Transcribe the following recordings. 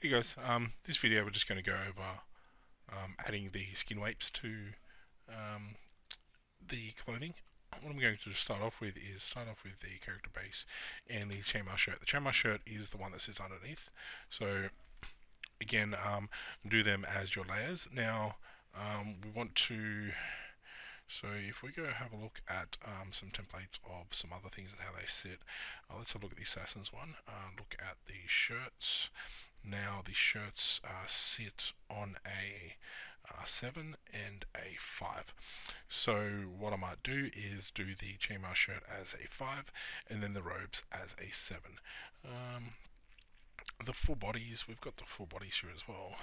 Hey guys, this video we're just going to go over adding the skin wapes to um, the clothing. What I'm going to start off with is the character base and the chainmail shirt. The chainmail shirt is the one that sits underneath. So again, do them as your layers. Now we want to. So if we go have a look at some templates of some other things and how they sit, let's have a look at the Assassins one. Look at the shirts. Now the shirts sit on a 7 and a 5. So what I might do is do the chainmail shirt as a 5 and then the robes as a 7. The full bodies, we've got the full bodies here as well,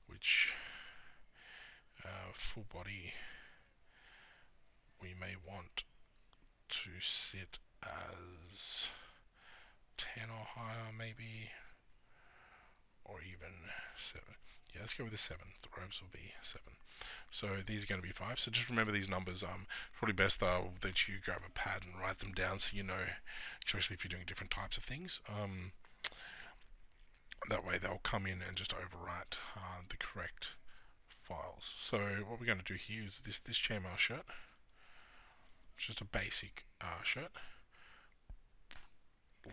which full body we may want to sit as 10 or higher maybe, or even 7. Yeah, let's go with the 7. The robes will be 7. So these are going to be 5. So just remember these numbers. Probably best that you grab a pad and write them down so you know, especially if you're doing different types of things. That way they'll come in and just overwrite the correct files. So what we're going to do here is this chainmail shirt. It's just a basic shirt.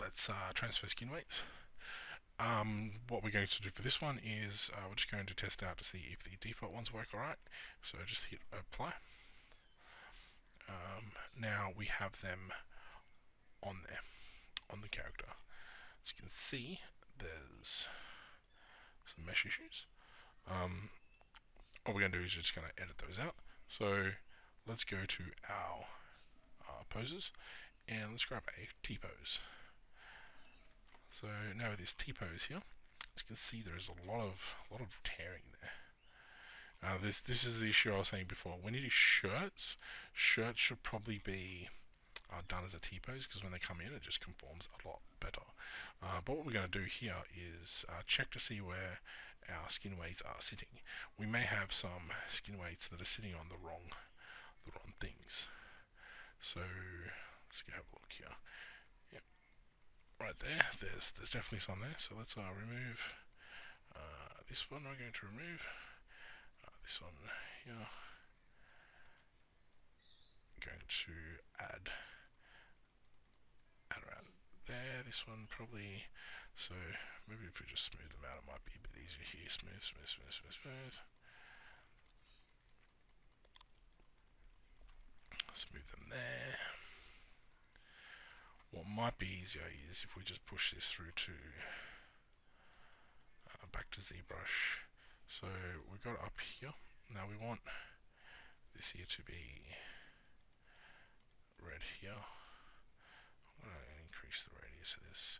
Let's transfer skin weights. What we're going to do for this one is we're just going to test out to see if the default ones work alright. So just hit apply. Now we have them on there, on the character. As you can see, there's some mesh issues. What we're going to do is just going to edit those out. So let's go to our poses and let's grab a T-pose. So now with this T-pose here, as you can see, there is a lot of tearing there. This is the issue I was saying before. When you do shirts should probably be done as a T-pose, because when they come in, it just conforms a lot better. But what we're going to do here is check to see where our skin weights are sitting. We may have some skin weights that are sitting on the wrong things. So let's go have a look here. Yep, right there. There's definitely some there. So let's remove this one. We're going to remove this one here. Going to add around there. This one probably. So maybe if we just smooth them out, it might be a bit easier here. Smooth. Smooth them there. What might be easier is if we just push this through to back to ZBrush. So we got it up here. Now we want this here to be red here. I'm going to increase the radius of this.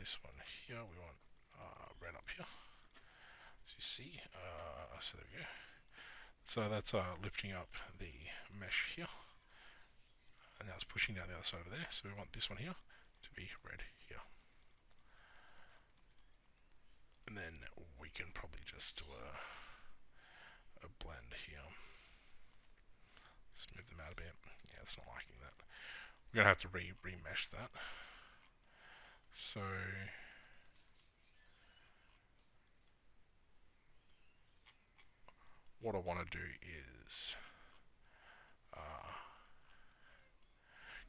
This one here we want red up here. As you see, so there we go. So that's lifting up the mesh here. And now it's pushing down the other side over there, so we want this one here to be red here. And then we can probably just do a blend here. Smooth them out a bit. Yeah, it's not liking that. We're going to have to remesh that. So what I want to do is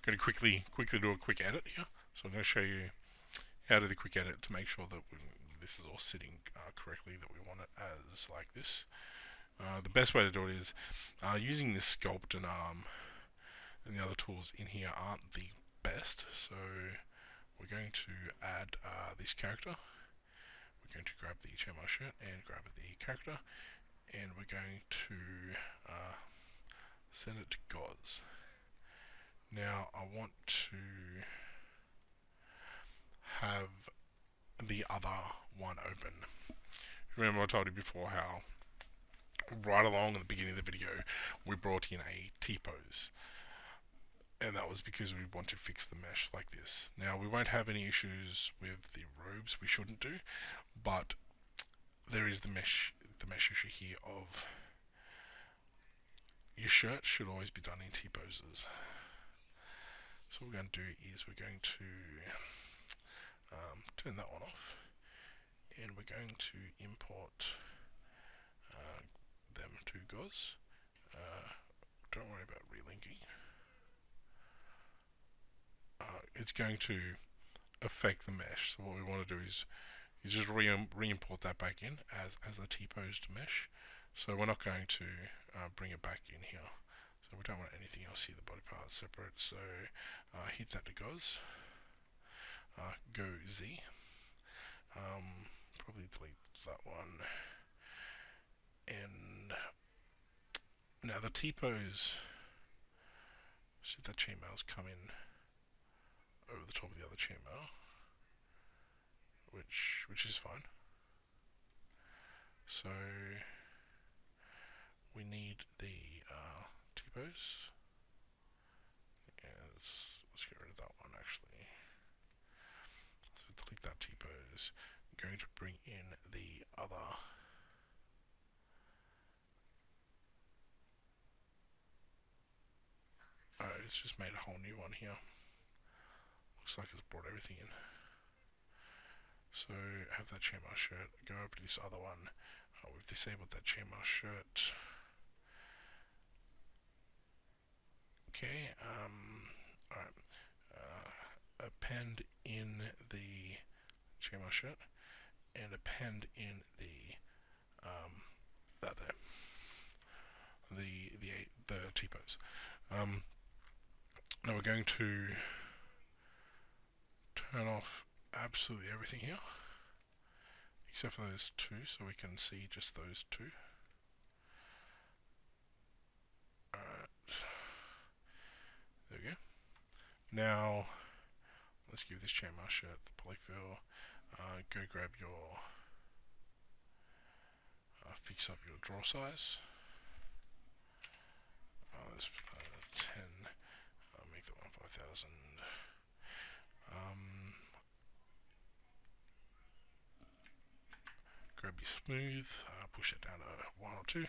going to quickly do a quick edit here. So I'm going to show you how to do the quick edit to make sure that this is all sitting correctly, that we want it as like this. The best way to do it is using this sculpt and the other tools in here aren't the best. So we're going to add this character. We're going to grab the chainmail shirt and grab the character, and we're going to send it to Gods. Now I want to have the other one open. Remember I told you before how right along at the beginning of the video we brought in a T-pose, and that was because we want to fix the mesh like this. Now we won't have any issues with the robes, we shouldn't do, but there is the mesh issue here of your shirt should always be done in T-poses. So what we're going to do is we're going to turn that one off, and we're going to import them to gauze. Don't worry about relinking. It's going to affect the mesh. So what we want to do is just re-import that back in as a T-posed mesh. So we're not going to bring it back in here. So we don't want anything else here, the body part separate. So hit that to gauze. Go Z. Probably delete that one. And now the T-pose, see that chainmail's come in over the top of the other chainmail, which is fine. So we need the T-pose. Yeah, let's get rid of that one actually. So delete that T-pose. I'm going to bring in the other. Oh, it's just made a whole new one here. Looks like it's brought everything in. So have that chainmail shirt, go over to this other one. We've disabled that chainmail shirt. Okay, alright. Append in the chainmail shirt and append in the that there. The T-pose. Now we're going to turn off absolutely everything here, except for those two, so we can see just those two. Alright, there we go. Now, let's give this chainmail shirt the polyfill. Go grab your, fix up your draw size. Let's 10, make that one 5,000. Grab your smooth, push it down to 1 or 2, and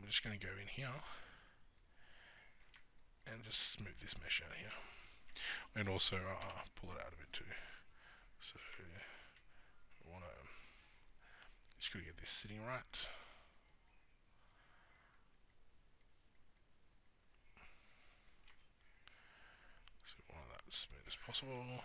we're just going to go in here and just smooth this mesh out here, and also pull it out of it too. So we want to just got to get this sitting right. So we want that as smooth as possible.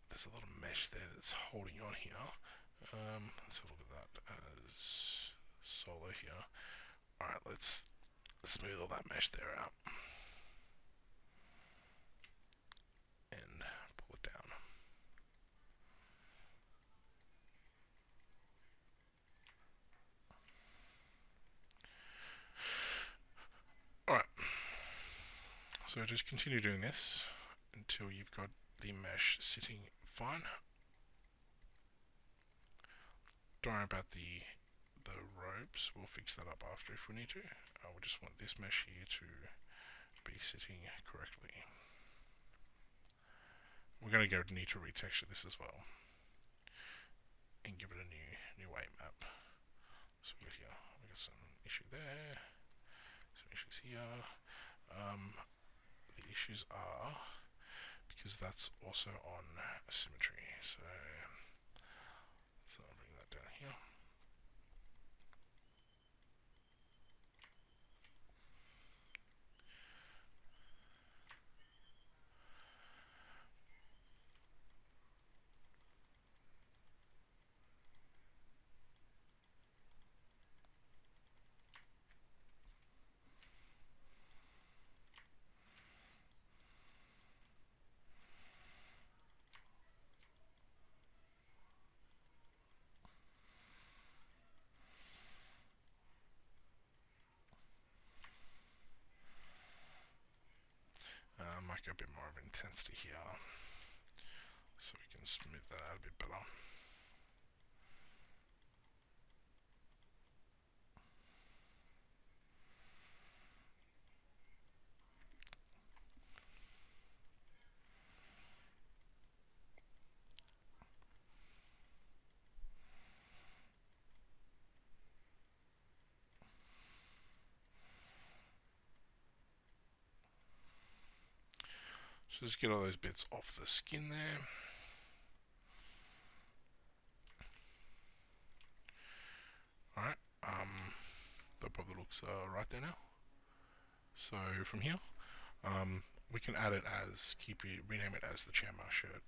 There's a lot of mesh there that's holding on here. Let's have a look at that as solo here. Alright, let's smooth all that mesh there out and pull it down. Alright, so just continue doing this until you've got the mesh sitting fine. Don't worry about the ropes, we'll fix that up after if we need to. We just want this mesh here to be sitting correctly. We're going to need to retexture this as well and give it a new weight map. So we got some issue there, some issues here. The issues are because that's also on symmetry. So I'll bring that down here. Might go a bit more of intensity here, so we can smooth that out a bit better. So just get all those bits off the skin there. Alright, that probably looks right there now. So from here, we can add it as, rename it as the chainmail shirt,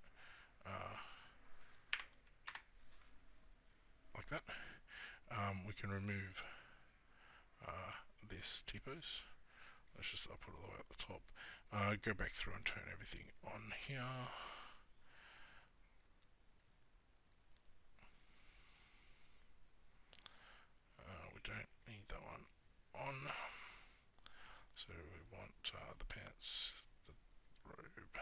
like that. We can remove this T-pose. Let's just put it all the way at the top. Go back through and turn everything on here. We don't need that one on. So we want the pants, the robe.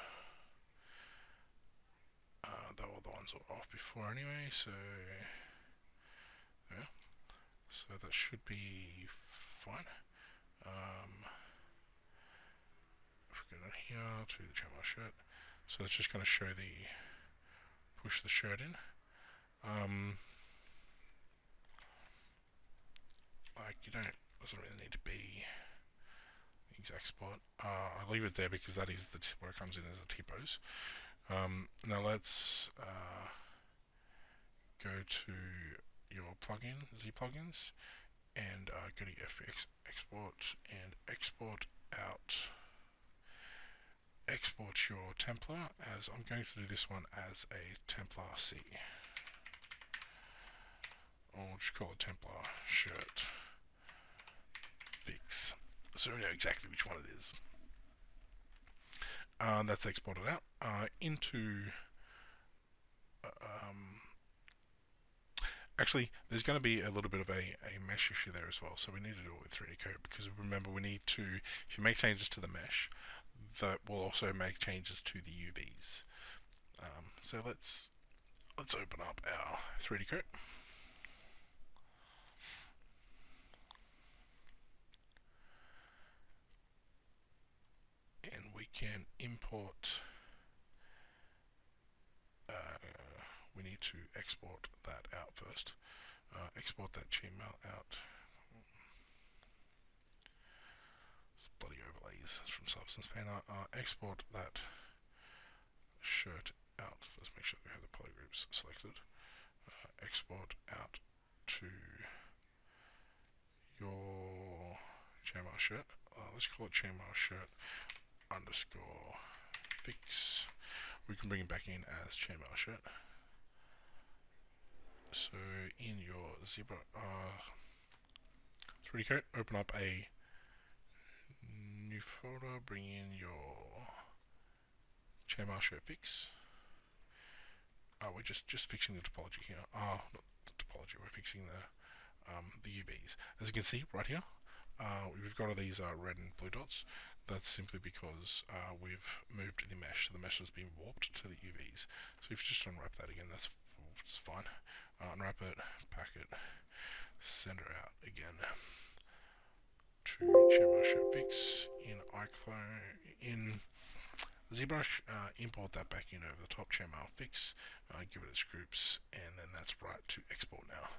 All the ones were off before anyway, so yeah. So that should be fine. If we go down here to the chainmail shirt, so it's just going to show push the shirt in. Like doesn't really need to be the exact spot. I leave it there because that is where it comes in as a T-pose. Now let's go to your plugin, Z plugins, and go to FBX export and export out. Export your Templar, as I'm going to do this one as a Templar C. I'll just call it Templar shirt fix, so we know exactly which one it is. That's exported out into. Actually, there's going to be a little bit of a mesh issue there as well, so we need to do it with 3D code, because remember we need to, if you make changes to the mesh, that will also make changes to the UVs. So let's open up our 3D code. And we can import, we need to export that out first. Export that chainmail out. It's bloody overlays, it's from Substance Painter. Export that shirt out. Let's make sure we have the polygroups selected. Export out to your chainmail shirt. Let's call it chainmail shirt underscore fix. We can bring it back in as chainmail shirt. So in your ZBrush 3D code, open up a new folder, bring in your chainmail shirt fix. We're just fixing the topology here. Not the topology, we're fixing the UVs. As you can see right here, we've got all these red and blue dots. That's simply because we've moved the mesh. So the mesh has been warped to the UVs. So if you just unwrap that again, that's fine. Unwrap it, pack it, send it out again to chainmail shirt fix in iClone, in ZBrush, import that back in over the top, chainmail fix, give it its groups, and then that's right to export now.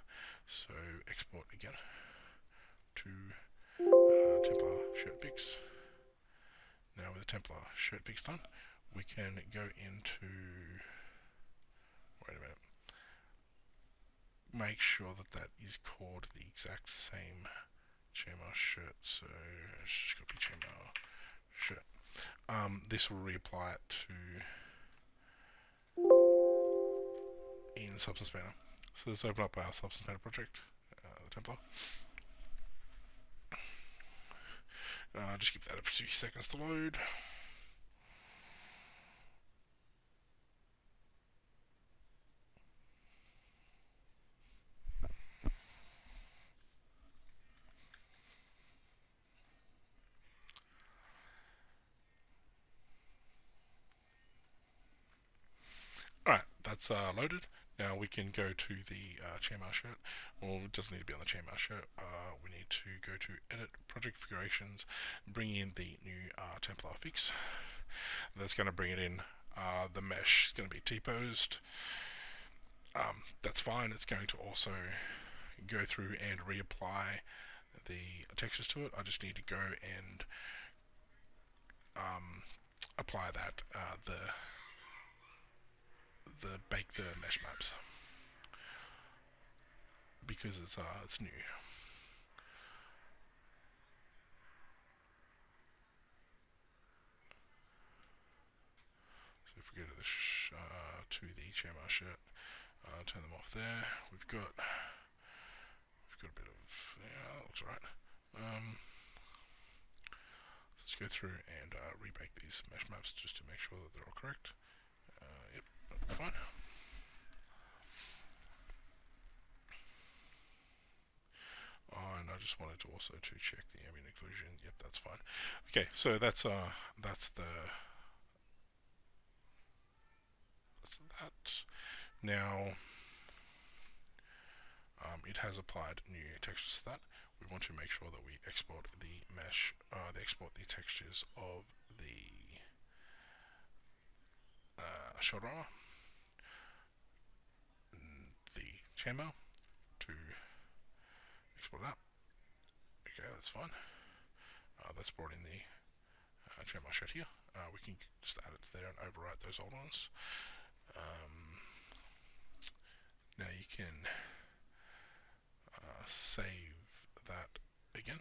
So export again to Templar shirt fix. Now with the Templar shirt fix done, we can go into, wait a minute, make sure that is called the exact same chainmail shirt, so it's just got to be chainmail shirt. This will reapply it to in Substance Painter. So let's open up our Substance Painter project, the Templar. Just give that a few seconds to load. Alright, that's loaded. Now we can go to the chainmail shirt. Well, it doesn't need to be on the chainmail shirt. We need to go to Edit Project Configurations, bring in the new Templar fix. That's going to bring it in. The mesh is going to be T-posed. That's fine. It's going to also go through and reapply the textures to it. I just need to go and apply that the bake the mesh maps because it's new. So if we go to the chainmail shirt, turn them off there. We've got a bit of yeah, that looks right. Let's go through and rebake these mesh maps just to make sure that they're all correct. Yep, that's fine. Oh, and I just wanted to also check the ambient occlusion. Yep, that's fine. Okay, so that's that. Now it has applied new textures to that. We want to make sure that we export the mesh, export the textures of the shoulder armor, the chainmail to export that. Okay, that's fine. That's brought in the chainmail shirt here. We can just add it there and overwrite those old ones. Now you can save that again.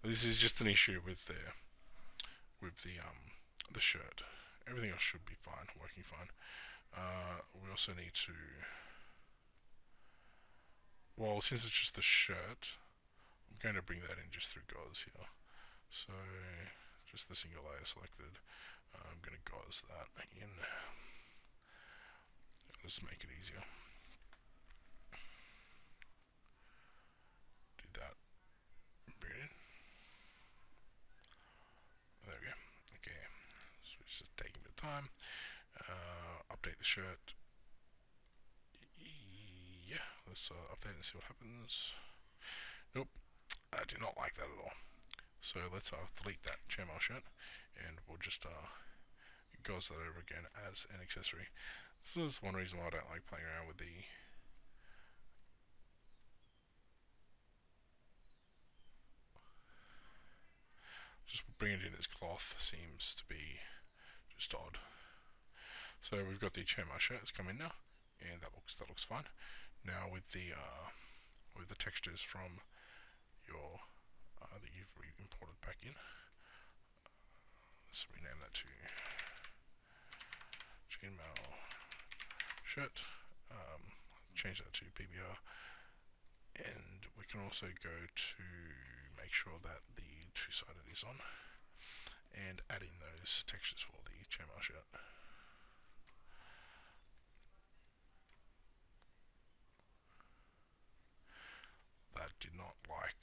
This is just an issue with the shirt. Everything else should be fine, working fine. We also need to, well, since it's just the shirt, I'm going to bring that in just through gauze here. So just the single layer selected. I'm going to gauze that in. Let's make it easier. Do that. Bring it in. There we go. Okay. So it's just taking a bit of time. Update the shirt. Yeah, let's update and see what happens. Nope, I do not like that at all. So let's delete that chainmail shirt, and we'll just gauze that over again as an accessory. This is one reason why I don't like playing around with the just bringing it in as cloth seems to be just odd. So we've got the chainmail shirt, it's come in now, and that looks fine. Now with the textures from your that you've imported back in, let's rename that to chainmail shirt. Change that to PBR, and we can also go to make sure that the two-sided is on, and add in those textures for the chainmail shirt. That did not like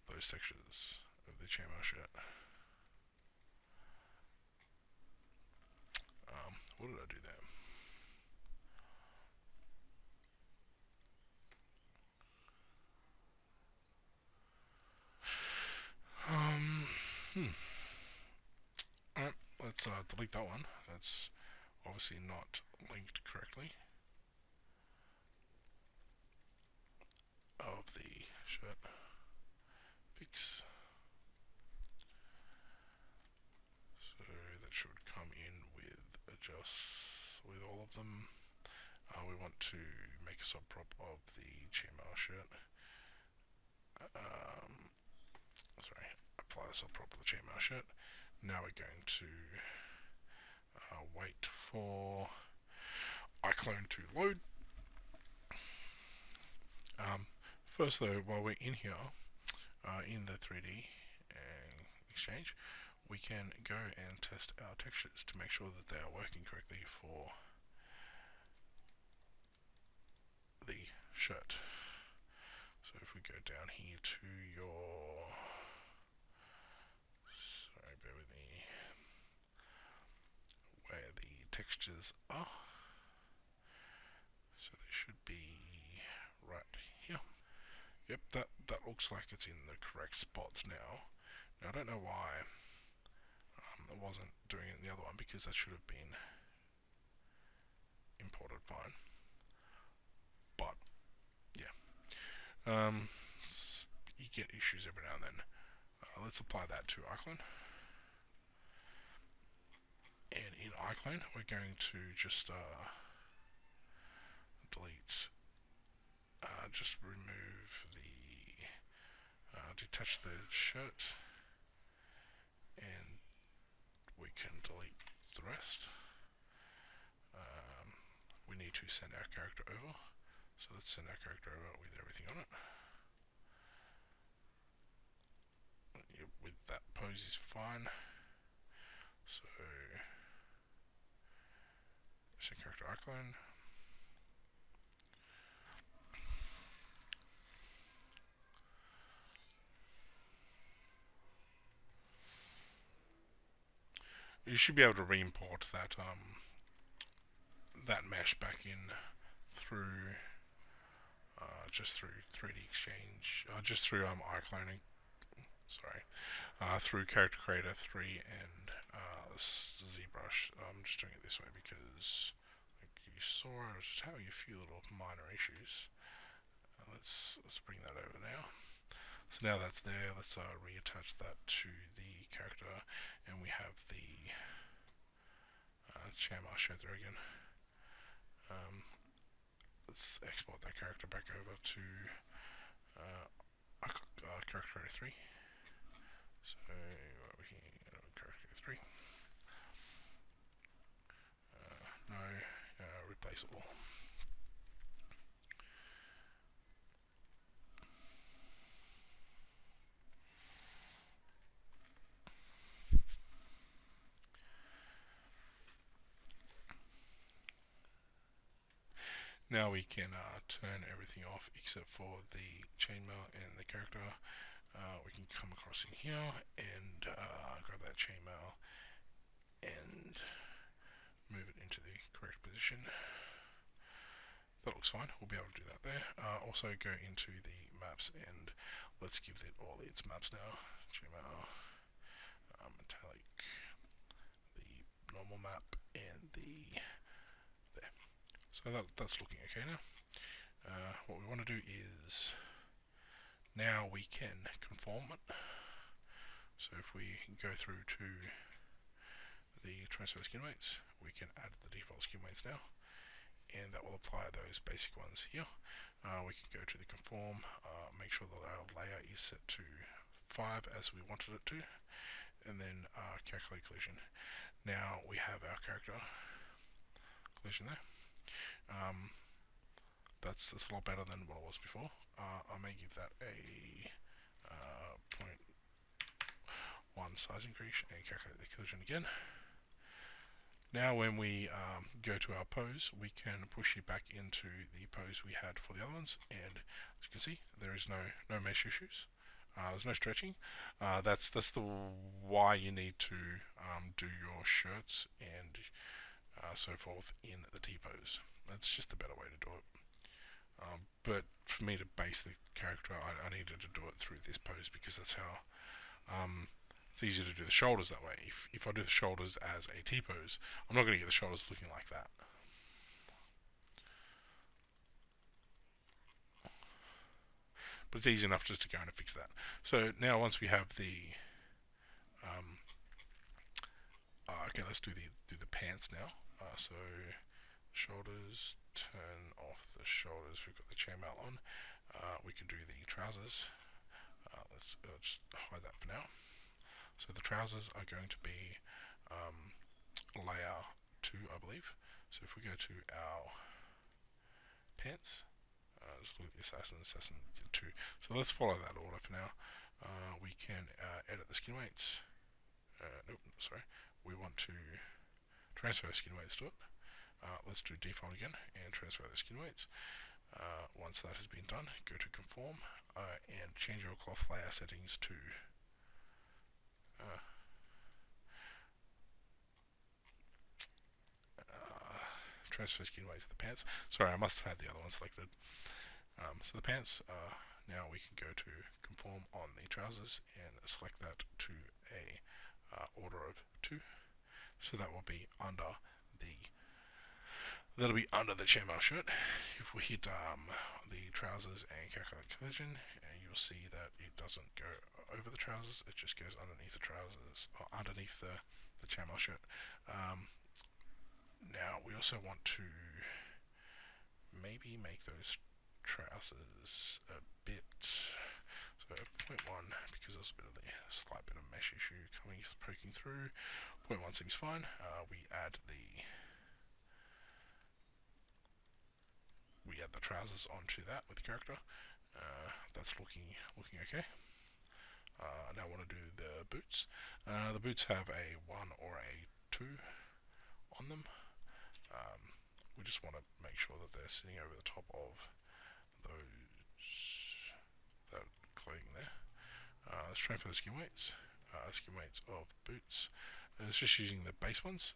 those textures of the chainmail shirt. What did I do there? Alright, let's delete that one. That's obviously not linked correctly. Of the shirt. Fix. So that should come in with with all of them. We want to make a subprop of the chainmail shirt. Sorry, apply the subprop of the chainmail shirt. Now we're going to wait for iClone to load. First though, while we're in here, in the 3D exchange, we can go and test our textures to make sure that they are working correctly for the shirt. So if we go down here to your, sorry, bear with me, where the textures are, so they should be right here. Yep, that looks like it's in the correct spots now. Now I don't know why it wasn't doing it in the other one, because that should have been imported fine. But yeah, you get issues every now and then. Let's apply that to iClone. And in iClone, we're going to just delete, just remove the, detach the shirt, and we can delete the rest. We need to send our character over, so let's send our character over with everything on it. With that pose is fine. So send character iClone. You should be able to re-import that that mesh back in through just through 3D Exchange, just through iCloning. Sorry, through Character Creator 3 and ZBrush. I'm just doing it this way because, like you saw, I was just having a few little minor issues. Let's bring that over now. So now that's there. Let's reattach that to the character, and we have the chainmail show through again. Let's export that character back over to Character Creator 3. So over here, Character Creator 3. No, replaceable. Now we can turn everything off except for the chainmail and the character. We can come across in here and grab that chainmail and move it into the correct position. That looks fine. We'll be able to do that there. Also go into the maps and let's give it all its maps now. Chainmail, metallic, the normal map, and the there. So that's looking okay now. What we want to do is now we can conform it. So if we go through to the transfer skin weights, we can add the default skin weights now, and that will apply those basic ones here. We can go to the conform, make sure that our layer is set to 5 as we wanted it to, and then calculate collision. Now we have our character collision there. That's a lot better than what it was before. I may give that a 0.1 size increase and calculate the collision again. Now when we go to our pose, we can push it back into the pose we had for the other ones, and as you can see, there is no mesh issues. There's no stretching. That's the why you need to do your shirts and so forth in the T-pose. That's just a better way to do it. But for me to base the character, I needed to do it through this pose because that's how it's easier to do the shoulders that way. If I do the shoulders as a T-pose, I'm not going to get the shoulders looking like that. But it's easy enough just to go in and fix that. So now once we have the okay, let's do the pants now. So shoulders, turn off the shoulders. We've got the chainmail on. We can do the trousers. Let's just hide that for now. So the trousers are going to be layer 2, I believe. So if we go to our pants, let's look at the assassin 2. So let's follow that order for now. We can edit the skin weights. Nope, sorry. We want to transfer skin weights to it. Let's do default again and transfer the skin weights. Once that has been done, go to conform and change your cloth layer settings to transfer skin weights to the pants. Sorry, I must have had the other one selected. So the pants, now we can go to conform on the trousers and select that to a order of 2. So that will be under the chainmail shirt. If we hit the trousers and calculate collision, you you'll see that it doesn't go over the trousers, it just goes underneath the trousers, or underneath the chainmail shirt. Now we also want to maybe make those trousers a bit, so 0.1, because there's a bit of the slight bit of mesh issue poking through. 0.1 seems fine. We add the trousers onto that with the character. That's looking okay. Now I want to do the boots. The boots have a 1 or a 2 on them. We just want to make sure that they're sitting over the top of that clothing there. Let's transfer the skin weights. Skin weights of boots. It's just using the base ones.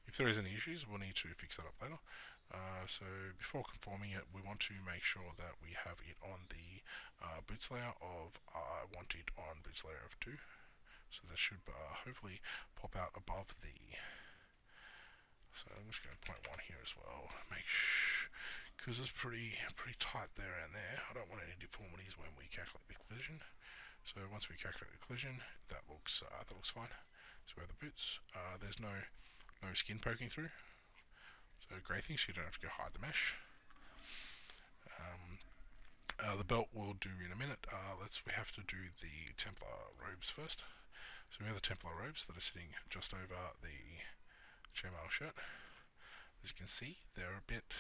If there is any issues, we'll need to fix that up later. So before conforming it, we want to make sure that we have it on the boots layer of, I want it on boots layer of 2. So that should hopefully pop out above the, so I'm just going to 0.1 here as well, make sure, because it's pretty tight there and there. I don't want any deformities when we calculate the collision. So once we calculate the collision, that looks fine. So we have the boots. There's no skin poking through, so great thing, so you don't have to go hide the mesh. The belt we'll do in a minute. We have to do the Templar robes first. So we have the Templar robes that are sitting just over the chainmail shirt. As you can see, they're it's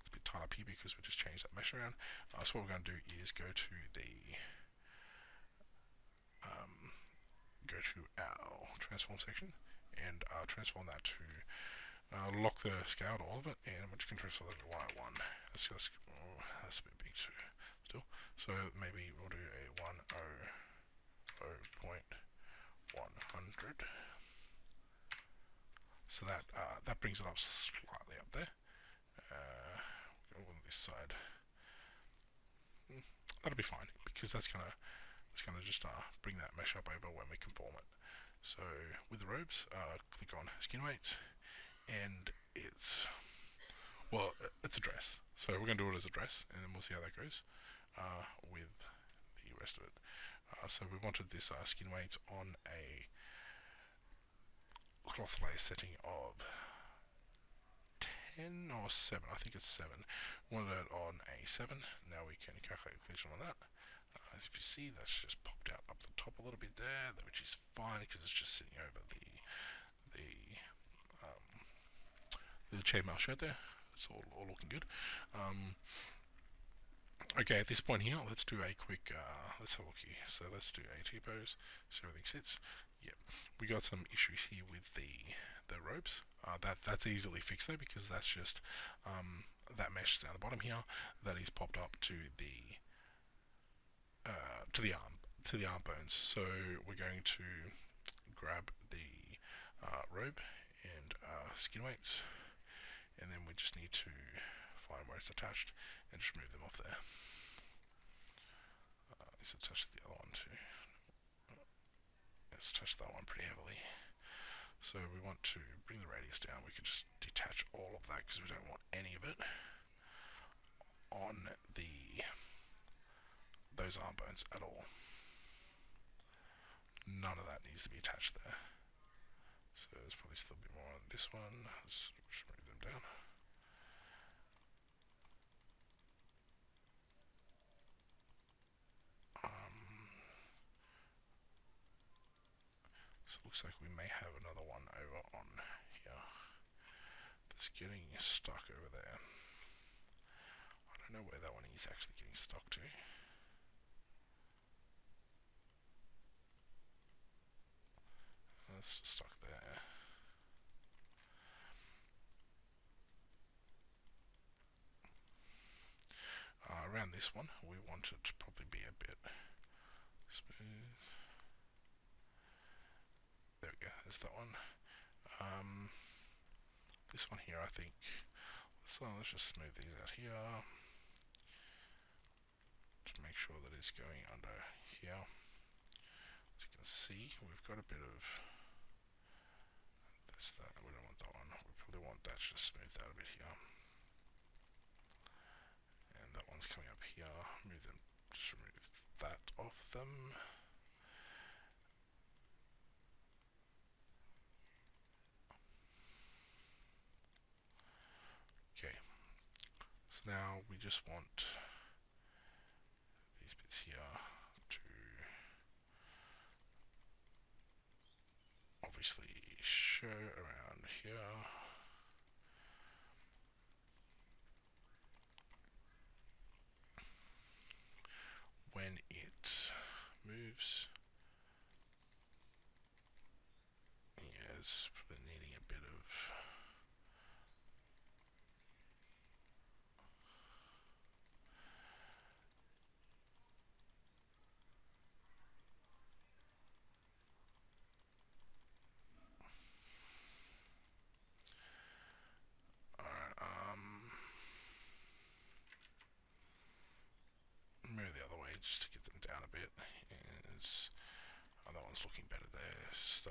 a bit tight up here because we just changed that mesh around. So what we're going to do is go to our transform section and transform that to lock the scale to all of it, and we're just going to transfer that to 101. That's a bit big too, still. So maybe we'll do a 100. So that brings it up slightly up there. Go on this side. That'll be fine because that's gonna just bring that mesh up over when we conform it. So with the robes, click on skin weights, and it's a dress. So we're gonna do it as a dress, and then we'll see how that goes with the rest of it. So we wanted this skin weights on a cloth layer setting of 10 or 7, I think it's 7. Wanted it on a 7. Now we can calculate the collision on that. As if you see, that's just popped out up the top a little bit there, which is fine because it's just sitting over the chainmail shirt there. It's all looking good. Okay, at this point here, let's do a quick, let's have a look here. So let's do a T-pose, so everything sits. Yep, we got some issues here with the robes. That's easily fixed though, because that's just that mesh down the bottom here that is popped up to the arm bones. So we're going to grab the robe and skin weights, and then we just need to find where it's attached and just move them off there. It's attached to the other one too. It's touched that one pretty heavily. So we want to bring the radius down. We can just detach all of that because we don't want any of it on those arm bones at all. None of that needs to be attached there. So there's probably still a bit more on this one. Let's just move them down. So it looks like we may have another one over on here that's getting stuck over there. I don't know where that one is actually getting stuck to. That's stuck there. Around this one, we want it to probably be a bit smooth. There we go, there's that one. This one here, I think. So let's just smooth these out here. To make sure that it's going under here. As you can see, we've got a bit of this, that. We don't want that one. We probably want that just smoothed out a bit here. And that one's coming up here. Move them, just remove them. Okay, so now we just want these bits here to obviously show around here. When it moves, yeah, it's probably needing a bit of mirror the other way just to get them down a bit. That one's looking better there. Just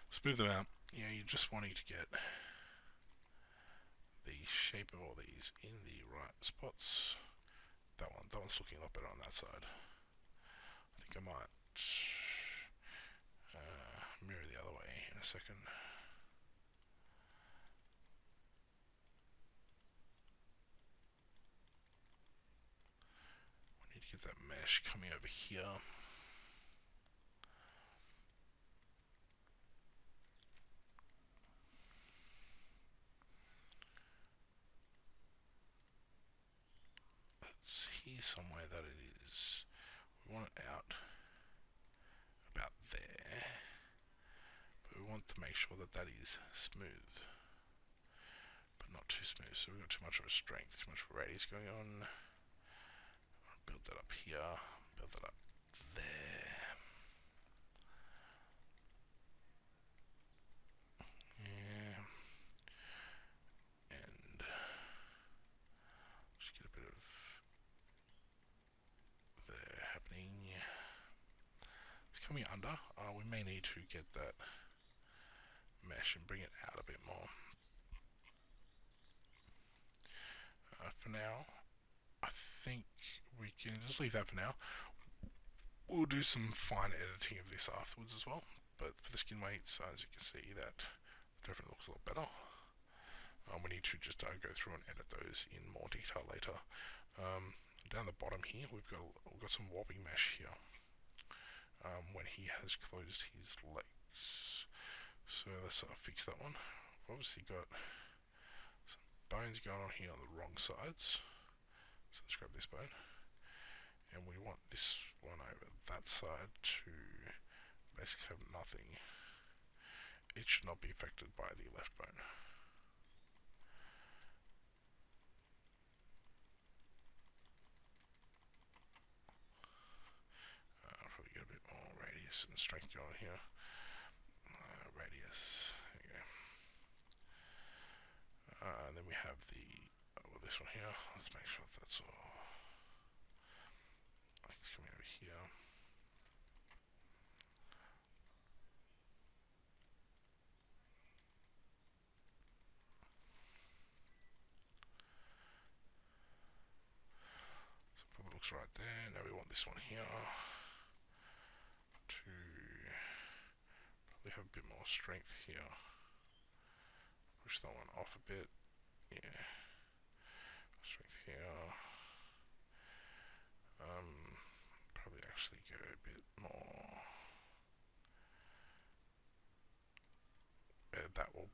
smooth them out. Yeah, you're just wanting to get the shape of all these in the right spots. That one's looking a lot better on that side. I think I might mirror the other way in a second. I need to get that mesh coming over here. It's here somewhere that it is. We want it out about there, but we want to make sure that that is smooth, but not too smooth, so we've got too much of a strength, too much of a radius going on. Build that up here, build that up there. Yeah. And just get a bit of there happening. It's coming under. We may need to get that mesh and bring it out a bit more. For now, I think we can just leave that for now. We'll do some fine editing of this afterwards as well, but for the skin weights, as you can see, that definitely looks a lot better. We need to just go through and edit those in more detail later. Down the bottom here, we've got some wobbing mesh here. When he has closed his legs, so let's fix that one. We've obviously got some bones going on here on the wrong sides, so let's grab this bone, and we want this one over that side to basically have nothing. It should not be affected by the left bone. Probably get a bit more radius and strength going on here. Radius, there you go. And then we have this one here. Let's make sure that's all. It's coming over here. So probably looks right there. Now we want this one here to probably have a bit more strength here. Push that one off a bit. Yeah. Strength here. Probably actually go a bit more. That will.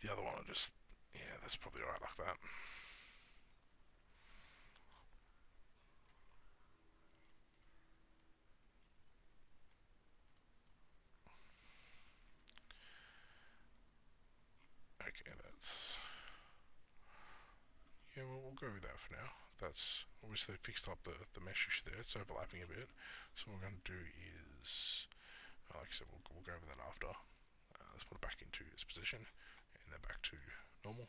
The other one will just. Yeah, that's probably alright like that. Okay, that's. Yeah, well, we'll go with that for now. That's obviously fixed up the mesh issue there. It's overlapping a bit. So what we're going to do is, like I said, we'll go over that after. Let's put it back into its position, and then back to normal.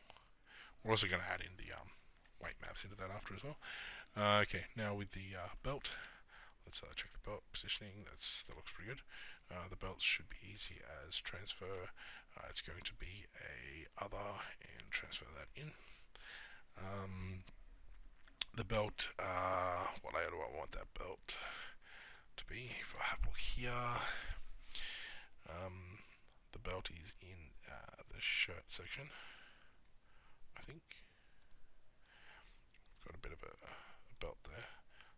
We're also going to add in the weight maps into that after as well. Okay, now with the belt, let's check the belt positioning. That looks pretty good. The belt should be easy as transfer. It's going to be a other and transfer that in. The belt, what layer do I want that belt? to be. If I have a look here, the belt is in the shirt section, I think. Got a bit of a belt there,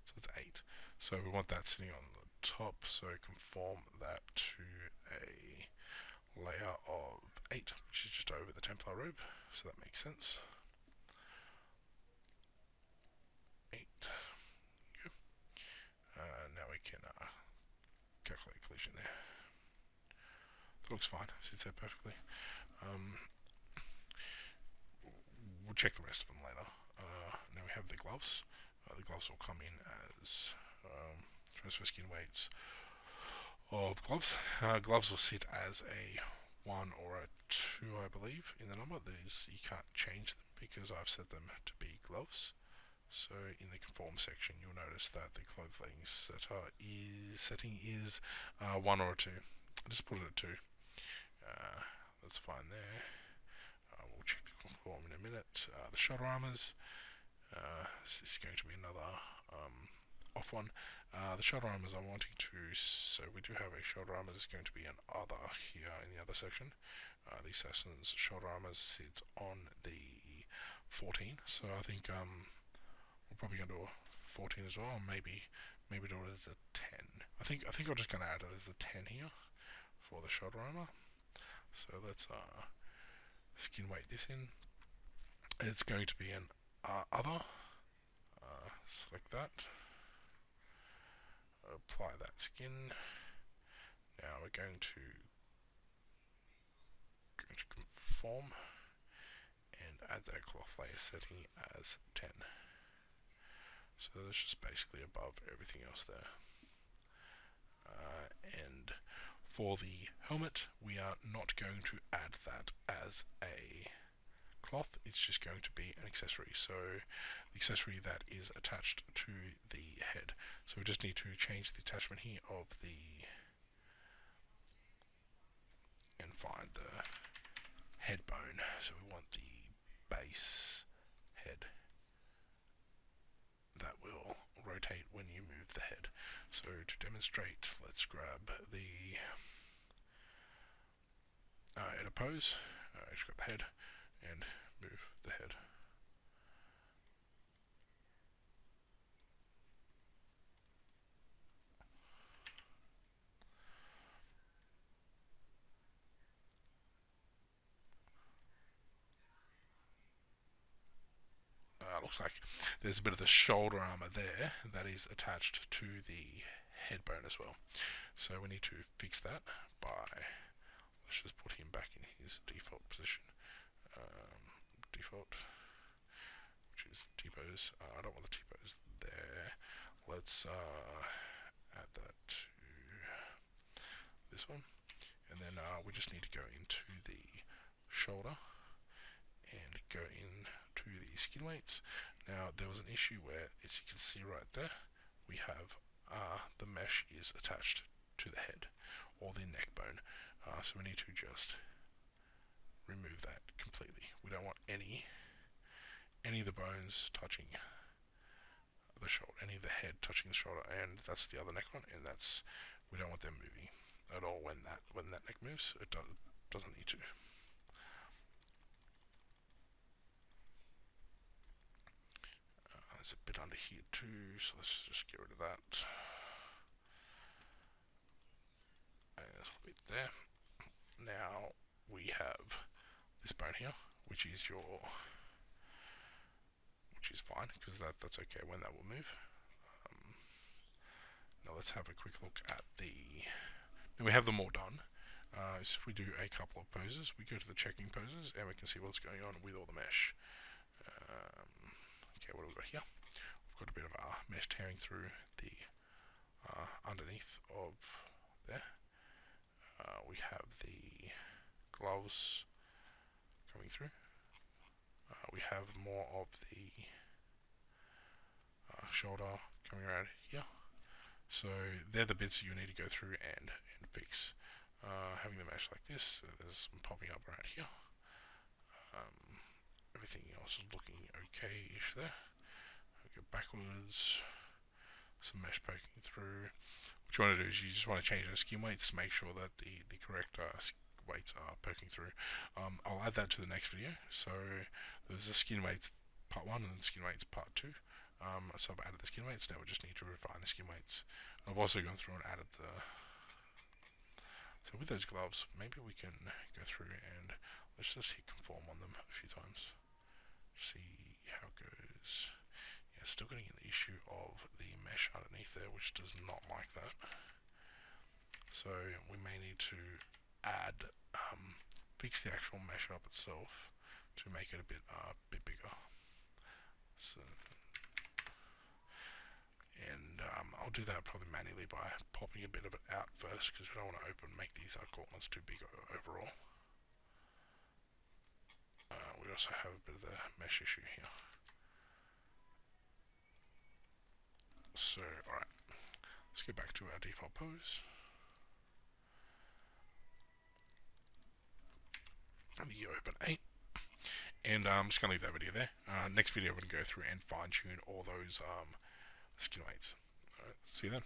so it's 8. So we want that sitting on the top, so conform that to a layer of 8, which is just over the Templar robe, so that makes sense. 8. Okay. Now we can calculate collision there. That looks fine, sits there perfectly. We'll check the rest of them later. Now we have the gloves. The gloves will come in as transfer skin weights of gloves. Gloves will sit as a 1 or a 2, I believe, in the number. These you can't change them because I've set them to be gloves. So in the conform section, you'll notice that the clothing setting is 1 or a 2. I'll just put it at 2. That's fine there. We'll check the conform in a minute. The shoulder armors. This is going to be another off one. The shoulder armors I'm wanting to, so we do have a shoulder armors. It's going to be an other here in the other section. The assassin's shoulder armors sit on the 14, so I think we're probably going to do a 14 as well, or maybe do it as a 10. I think I'm just going to add it as a 10 here for the shoulder armor. So let's skin weight this in. It's going to be an other. Select that. Apply that skin. Now we're going to conform and add that cloth layer setting as 10. So that's just basically above everything else there. And for the helmet, we are not going to add that as a cloth, it's just going to be an accessory. So the accessory that is attached to the head. So we just need to change the attachment here of the and find the head bone. So we want the base head that will rotate when you move the head. So to demonstrate, let's grab the edit pose, just grab the head and move the head. Looks like there's a bit of the shoulder armor there that is attached to the head bone as well. So we need to fix that by, let's just put him back in his default position. Default, which is T-pose. I don't want the T-pose there. Let's add that to this one. And then we just need to go into the shoulder and go in to the skin weights. Now there was an issue where, as you can see right there, we have the mesh is attached to the head or the neck bone. So we need to just remove that completely. We don't want any of the bones touching the shoulder, any of the head touching the shoulder, and that's the other neck one, and that's, we don't want them moving at all when that neck moves. It doesn't need to. There's a bit under here too, so let's just get rid of that. And let's leave it there. Now we have this bone here, which is fine because that's okay when that will move. Now let's have a quick look at the. Now we have them all done. So if we do a couple of poses, we go to the checking poses and we can see what's going on with all the mesh. Okay, what have we got here? We've got a bit of mesh tearing through the underneath of there. We have the gloves coming through. We have more of the shoulder coming around here. So they're the bits you need to go through and fix. Having the mesh like this, there's some popping up around here. Everything else is looking okay-ish there. We go backwards, some mesh poking through. We'll you want to do is you just want to change those skin weights to make sure that the correct weights are poking through. I'll add that to the next video. So there's the skin weights part 1 and the skin weights part 2. So I've added the skin weights. Now we just need to refine the skin weights. I've also gone through and added the... So with those gloves, maybe we can go through and let's just hit conform on them a few times. See how it goes. Yeah, still getting the issue of the mesh underneath there, which does not like that. So we may need to add, fix the actual mesh up itself to make it a bit bigger. So, and I'll do that probably manually by popping a bit of it out first, because we don't want to make these corners too big overall. We also have a bit of the mesh issue here. So, alright, let's go back to our default pose. And the open 8. And I'm just going to leave that video there. Next video, I'm going to go through and fine tune all those skin weights. Alright, see you then.